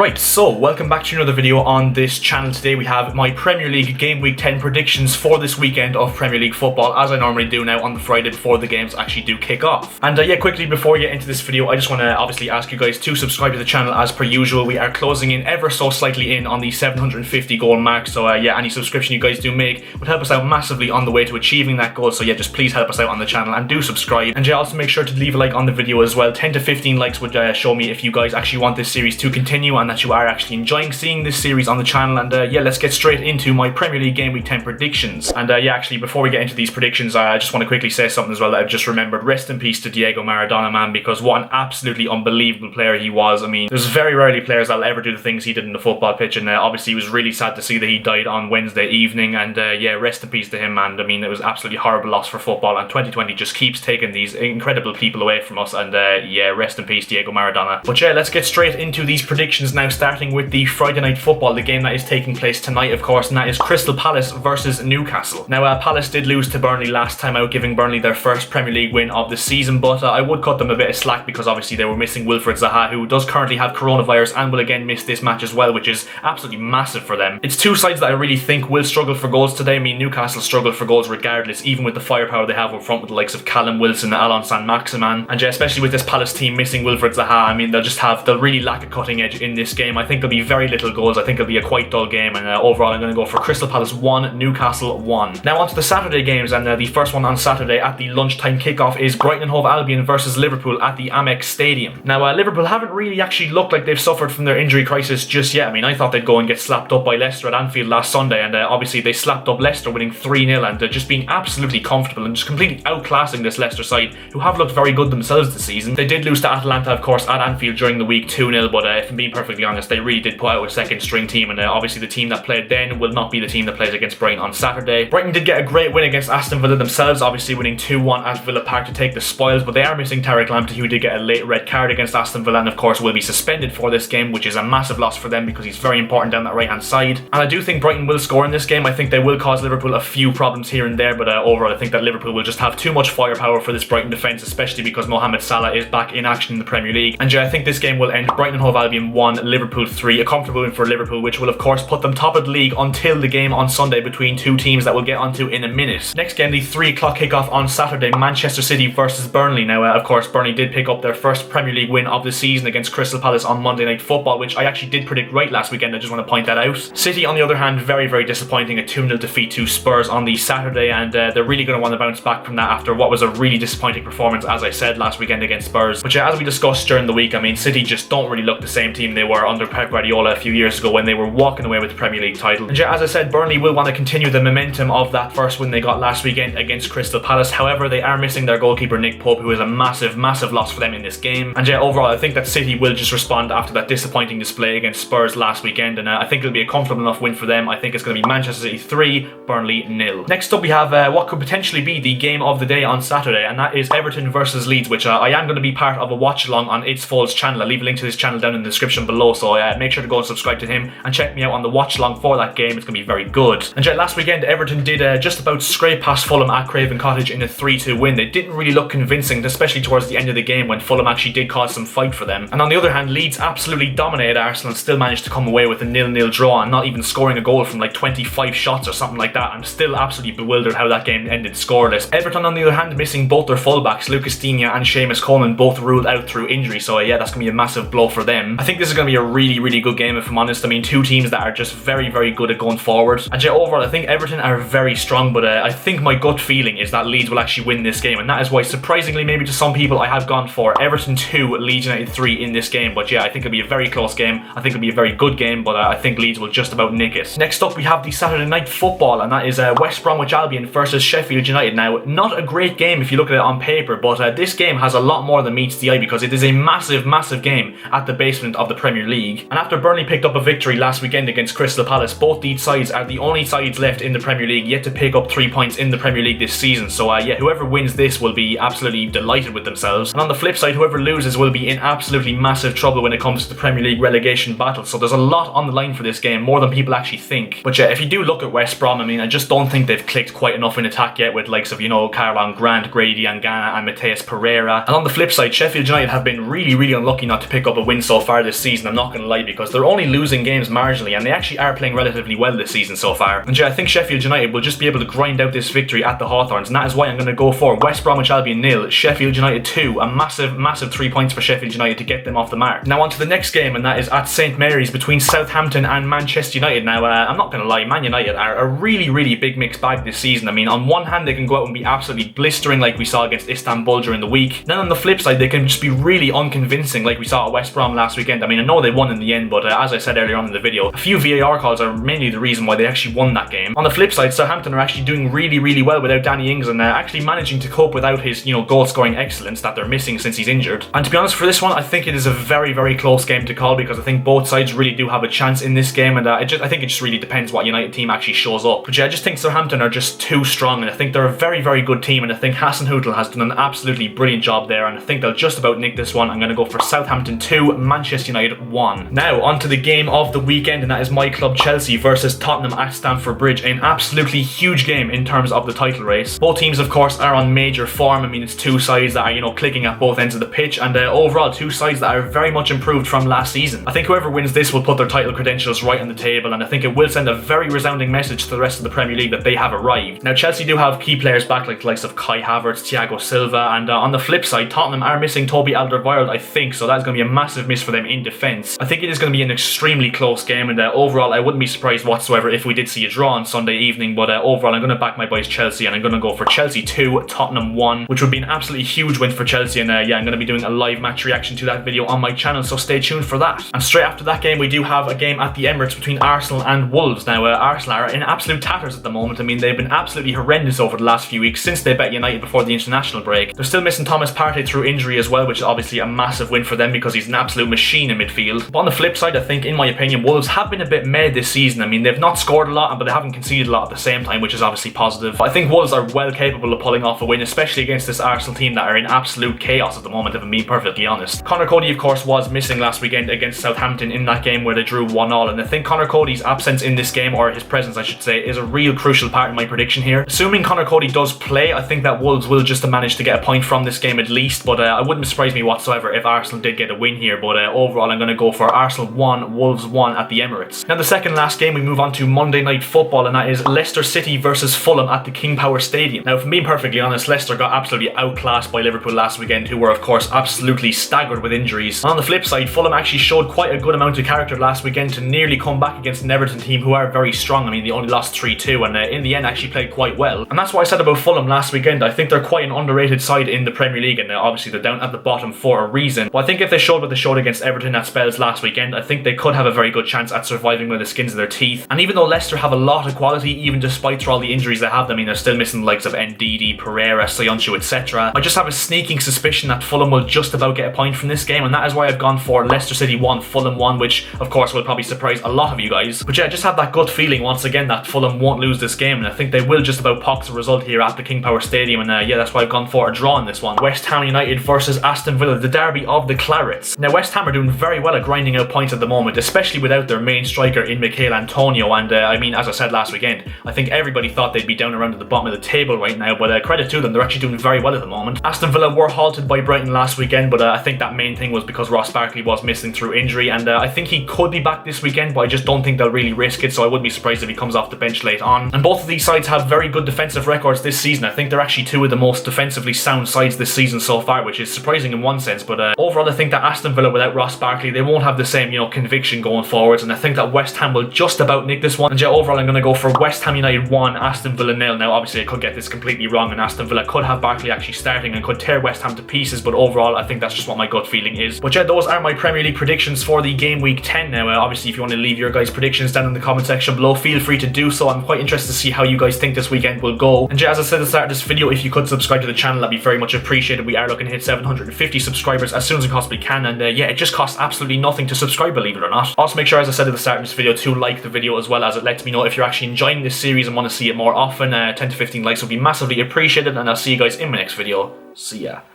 Right, so welcome back to another video on this channel. Today we have my Premier League Game Week 10 predictions for this weekend of Premier League football, as I normally do now on the Friday before the games actually do kick off. And yeah, quickly before we get into this video, I just want to obviously ask you guys to subscribe to the channel as per usual. We are closing in ever so slightly in on the 750 goal mark, so yeah, any subscription you guys do make would help us out massively on the way to achieving that goal. So yeah, just please help us out on the channel and do subscribe. And yeah, also make sure to leave a like on the video as well. 10 to 15 likes would show me if you guys actually want this series to continue and that you are actually enjoying seeing this series on the channel. And yeah, let's get straight into my Premier League Game Week 10 predictions. And yeah, actually before we get into these predictions, I just want to quickly say something as well that I've just remembered. Rest in peace to Diego Maradona, man, because what an absolutely unbelievable player he was. I mean, there's very rarely players that'll ever do the things he did in the football pitch, and obviously it was really sad to see that he died on Wednesday evening. And yeah, rest in peace to him, man. I mean, it was absolutely horrible loss for football, and 2020 just keeps taking these incredible people away from us. And yeah, rest in peace Diego Maradona. But yeah, let's get straight into these predictions now, starting with the Friday night football, the game that is taking place tonight, of course, and that is Crystal Palace versus Newcastle. Now, Palace did lose to Burnley last time out, giving Burnley their first Premier League win of the season, but I would cut them a bit of slack because obviously they were missing Wilfried Zaha, who does currently have coronavirus and will again miss this match as well, which is absolutely massive for them. It's two sides that I really think will struggle for goals today. I mean, Newcastle struggle for goals regardless, even with the firepower they have up front with the likes of Callum Wilson and Alon Saint-Maximin. And yeah, especially with this Palace team missing Wilfried Zaha, I mean, they'll really lack a cutting edge in this game. I think there'll be very little goals. I think it'll be a quite dull game, and overall I'm going to go for Crystal Palace 1, Newcastle 1. Now on to the Saturday games, and the first one on Saturday at the lunchtime kickoff is Brighton and Hove Albion versus Liverpool at the Amex Stadium. Now Liverpool haven't really actually looked like they've suffered from their injury crisis just yet. I mean, I thought they'd go and get slapped up by Leicester at Anfield last Sunday, and obviously they slapped up Leicester, winning 3-0, and just being absolutely comfortable and just completely outclassing this Leicester side, who have looked very good themselves this season. They did lose to Atalanta, of course, at Anfield during the week 2-0, but if I'm being perfectly honest, they really did put out a second string team, and obviously the team that played then will not be the team that plays against Brighton on Saturday. Brighton did get a great win against Aston Villa themselves, obviously winning 2-1 at Villa Park to take the spoils, but they are missing Tariq Lamptey, who did get a late red card against Aston Villa and of course will be suspended for this game, which is a massive loss for them because he's very important down that right hand side. And I do think Brighton will score in this game. I think they will cause Liverpool a few problems here and there, but overall I think that Liverpool will just have too much firepower for this Brighton defence, especially because Mohamed Salah is back in action in the Premier League. And yeah, I think this game will end Brighton and Hove Albion 1, Liverpool 3, a comfortable win for Liverpool, which will of course put them top of the league until the game on Sunday between two teams that we'll get onto in a minute. Next game, the 3 o'clock kickoff on Saturday, Manchester City versus Burnley. Now of course Burnley did pick up their first Premier League win of the season against Crystal Palace on Monday Night Football, which I actually did predict right last weekend. I just want to point that out. City on the other hand, very, very disappointing, a 2-0 defeat to Spurs on the Saturday, and they're really going to want to bounce back from that after what was a really disappointing performance, as I said, last weekend against Spurs. But yeah, as we discussed during the week, I mean, City just don't really look the same team they were under Pep Guardiola a few years ago when they were walking away with the Premier League title. And yeah, as I said, Burnley will want to continue the momentum of that first win they got last weekend against Crystal Palace. However, they are missing their goalkeeper Nick Pope, who is a massive, massive loss for them in this game. And yeah, overall I think that City will just respond after that disappointing display against Spurs last weekend, and I think it'll be a comfortable enough win for them. I think it's going to be Manchester City 3, Burnley 0. Next up we have what could potentially be the game of the day on Saturday, and that is Everton versus Leeds, which I am going to be part of a watch along on It's Foles channel. I'll leave a link to his channel down in the description below, so make sure to go and subscribe to him and check me out on the watch along for that game. It's going to be very good. And yeah, last weekend Everton did just about scrape past Fulham at Craven Cottage in a 3-2 win. They didn't really look convincing, especially towards the end of the game when Fulham actually did cause some fight for them. And on the other hand, Leeds absolutely dominated Arsenal and still managed to come away with a 0-0 draw and not even scoring a goal from like 25 shots or something like that. I'm still absolutely bewildered how that game ended scoreless. Everton on the other hand, missing both their fullbacks, Lucas Digne and Seamus Coleman, both ruled out through injury, so yeah, that's going to be a massive blow for them. I think this is going to be a really, really good game if I'm honest. I mean, two teams that are just very, very good at going forward. And yeah, overall I think Everton are very strong, but I think my gut feeling is that Leeds will actually win this game, and that is why, surprisingly maybe to some people, I have gone for Everton 2, Leeds United 3 in this game. But yeah, I think it'll be a very close game. I think it'll be a very good game, but I think Leeds will just about nick it. Next up we have the Saturday night football, and that is West Bromwich Albion versus Sheffield United. Now, not a great game if you look at it on paper, but this game has a lot more than meets the eye because it is a massive, massive game at the basement of the Premier League. And after Burnley picked up a victory last weekend against Crystal Palace, both these sides are the only sides left in the Premier League yet to pick up 3 points in the Premier League this season. So yeah, whoever wins this will be absolutely delighted with themselves. And on the flip side, whoever loses will be in absolutely massive trouble when it comes to the Premier League relegation battle. So there's a lot on the line for this game, more than people actually think. But yeah, if you do look at West Brom, I mean, I just don't think they've clicked quite enough in attack yet with likes of, you know, Caroline Grant, Grady Angana and Mateus Pereira. And on the flip side, Sheffield United have been really, really unlucky not to pick up a win so far this season. season, I'm not going to lie, because they're only losing games marginally, and they actually are playing relatively well this season so far. And yeah, I think Sheffield United will just be able to grind out this victory at the Hawthorns, and that is why I'm going to go for West Bromwich Albion 0, Sheffield United 2, a massive 3 points for Sheffield United to get them off the mark. Now on to the next game, and that is at St Mary's between Southampton and Manchester United. Now I'm not going to lie, Man United are a really big mixed bag this season. I mean, on one hand they can go out and be absolutely blistering like we saw against Istanbul during the week. Then on the flip side they can just be really unconvincing like we saw at West Brom last weekend. I mean, I know they won in the end, but as I said earlier on in the video, a few VAR calls are mainly the reason why they actually won that game. On the flip side, Southampton are actually doing really well without Danny Ings, and actually managing to cope without his, goal scoring excellence that they're missing since he's injured. And to be honest, for this one, I think it is a very close game to call, because I think both sides really do have a chance in this game, and I think it just really depends what United team actually shows up. But yeah, I just think Southampton are just too strong, and I think they're a very good team, and I think Hasenhüttl has done an absolutely brilliant job there, and I think they'll just about nick this one. I'm going to go for Southampton 2, Manchester United 1. Now, on to the game of the weekend, and that is my club Chelsea versus Tottenham at Stamford Bridge. An absolutely huge game in terms of the title race. Both teams, of course, are on major form. I mean, it's two sides that are, clicking at both ends of the pitch, and overall two sides that are very much improved from last season. I think whoever wins this will put their title credentials right on the table, and I think it will send a very resounding message to the rest of the Premier League that they have arrived. Now, Chelsea do have key players back like the likes of Kai Havertz, Thiago Silva, and on the flip side, Tottenham are missing Toby Alderweireld, I think, so that's going to be a massive miss for them in defence. I think it is going to be an extremely close game, and overall, I wouldn't be surprised whatsoever if we did see a draw on Sunday evening, but overall, I'm going to back my boys Chelsea, and I'm going to go for Chelsea 2, Tottenham 1, which would be an absolutely huge win for Chelsea, and yeah, I'm going to be doing a live match reaction to that video on my channel, so stay tuned for that. And straight after that game, we do have a game at the Emirates between Arsenal and Wolves. Now, Arsenal are in absolute tatters at the moment. I mean, they've been absolutely horrendous over the last few weeks since they bet United before the international break. They're still missing Thomas Partey through injury as well, which is obviously a massive win for them because he's an absolute machine in midfield. But on the flip side, I think, in my opinion, Wolves have been a bit meh this season. I mean, they've not scored a lot, but they haven't conceded a lot at the same time, which is obviously positive. But I think Wolves are well capable of pulling off a win, especially against this Arsenal team that are in absolute chaos at the moment, if I'm being perfectly honest. Conor Coady, of course, was missing last weekend against Southampton in that game where they drew 1-1, and I think Conor Coady's absence in this game, or his presence I should say, is a real crucial part in my prediction here. Assuming Conor Coady does play, I think that Wolves will just manage to get a point from this game at least, but it wouldn't surprise me whatsoever if Arsenal did get a win here. But overall, I'm going to go for Arsenal 1, Wolves 1 at the Emirates. Now, the second last game, we move on to Monday Night Football, and that is Leicester City versus Fulham at the King Power Stadium. Now, if I'm being perfectly honest, Leicester got absolutely outclassed by Liverpool last weekend, who were, of course, absolutely staggered with injuries. And on the flip side, Fulham actually showed quite a good amount of character last weekend to nearly come back against an Everton team who are very strong. I mean, they only lost 3-2, and in the end actually played quite well. And that's what I said about Fulham last weekend. I think they're quite an underrated side in the Premier League, and obviously they're down at the bottom for a reason. But I think if they showed what they showed against Everton at spells last weekend, I think they could have a very good chance at surviving by the skins of their teeth. And even though Leicester have a lot of quality, even despite all the injuries they have, I mean, they're still missing the likes of Ndidi, Pereira, Soyuncu, etc. I just have a sneaking suspicion that Fulham will just about get a point from this game, and that is why I've gone for Leicester City 1, Fulham 1, which of course will probably surprise a lot of you guys. But yeah, I just have that gut feeling once again that Fulham won't lose this game, and I think they will just about pox a result here at the King Power Stadium, and yeah, that's why I've gone for a draw in this one. West Ham United versus Aston Villa, the derby of the Clarets. Now, West Ham are doing very well at grinding out points at the moment, especially without their main striker in Mikel Antonio, and I mean, as I said last weekend, I think everybody thought they'd be down around at the bottom of the table right now, but credit to them, they're actually doing very well at the moment. Aston Villa were halted by Brighton last weekend, but I think that main thing was because Ross Barkley was missing through injury, and I think he could be back this weekend, but I just don't think they'll really risk it, so I wouldn't be surprised if he comes off the bench late on. And both of these sides have very good defensive records this season. I think they're actually two of the most defensively sound sides this season so far, which is surprising in one sense, but overall I think that Aston Villa without Ross Barkley, they won't have the same, conviction going forwards, and I think that West Ham will just about nick this one. And yeah, overall I'm going to go for West Ham United 1, Aston Villa 0. Now, obviously I could get this completely wrong, and Aston Villa could have Barkley actually starting and could tear West Ham to pieces, but overall I think that's just what my gut feeling is. But yeah, those are my Premier League predictions for the game week 10 now. Obviously, if you want to leave your guys' predictions down in the comment section below, feel free to do so. I'm quite interested to see how you guys think this weekend will go. And yeah, as I said at the start of this video, if you could subscribe to the channel, that'd be very much appreciated. We are looking to hit 750 subscribers as soon as we possibly can, and yeah, it just costs absolutely nothing to subscribe, believe it or not. Also, make sure, as I said at the start of this video, to like the video as well, as it lets me know if you're actually enjoying this series and want to see it more often. 10 to 15 likes would be massively appreciated, and I'll see you guys in my next video. See ya.